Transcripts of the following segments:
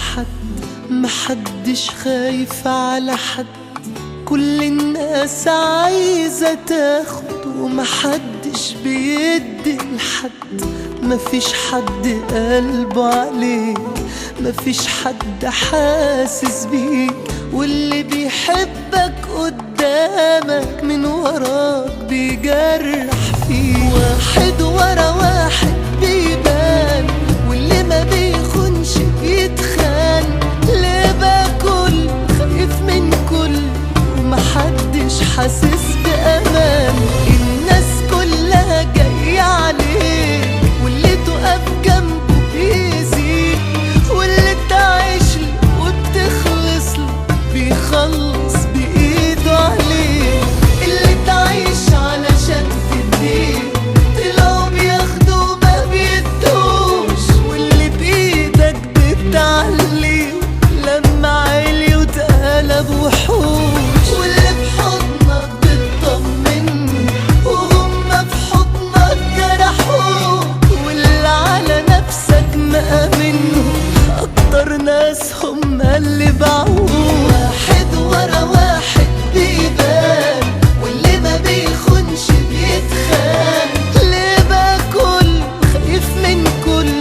حد، محدش خايف على حد، كل الناس عايزة تاخد ومحدش بيدي لحد. مفيش حد قلبه عليك، مفيش حد حاسس بيك، واللي بيحبك قدامك من وراك بيجرح فيك. واحد ورا واحد بيبان، واللي ما بيخونش بيتخان. ليه بقى كل خايف من كل ومحدش حاسس بأمان؟ الناس كلها جاية عليك، واللي تقف جنبه بيزيد، واللي تعيشله وبتخلصله بيخلص بإيده عليك. اللي تعيش علشان تديه طلعوا بياخدوا ما بيدوش، واللي بإيدك بتعليه لما عالي وتقلب وحوش. واللي بحضنك بتطمن وهم في حضنك جرحوك، واللي على نفسك مأمنه أكتر ناس هم اللي باعوك. واحد ورا واحد بيبان، واللي ما بيخونش بيتخان. ليه بقى كل خايف من كل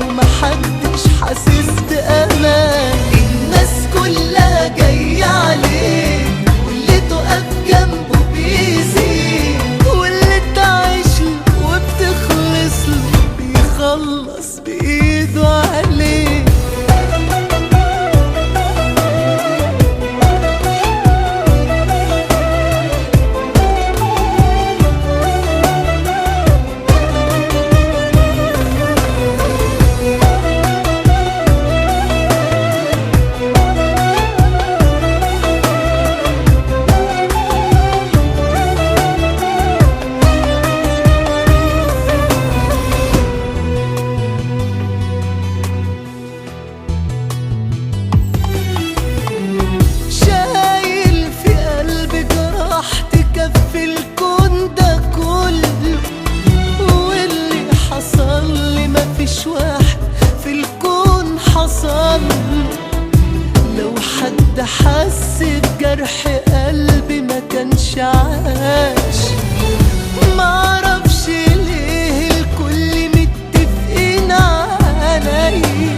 ومحدش حاسس بأمان؟ الناس كلها جاية عليك، واللي تقف جنبه بيزيد، واللي تعيشله وبتخلصله بيخلص بإيده عليك. شايل في قلبي جراح تكفي الكون ده كله، واللي حصل لي مفيش واحد في الكون حصل. لو حد حس بجرح قلبي ما كانش عاش. معرفش ليه الكل متفقين عليا،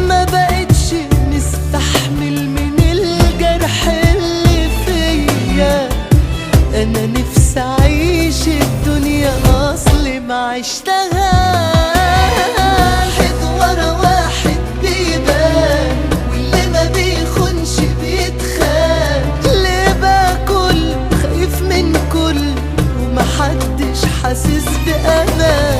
ما بقتش مستحمل من الجرح اللي فيا. انا نفسي اعيش الدنيا اصلي ما عشتهاش. واحد ورا واحد بيبان، واللي ما بيخونش بيتخان. ليه بقى كل خايف من كل ومحدش حاسس بأمان؟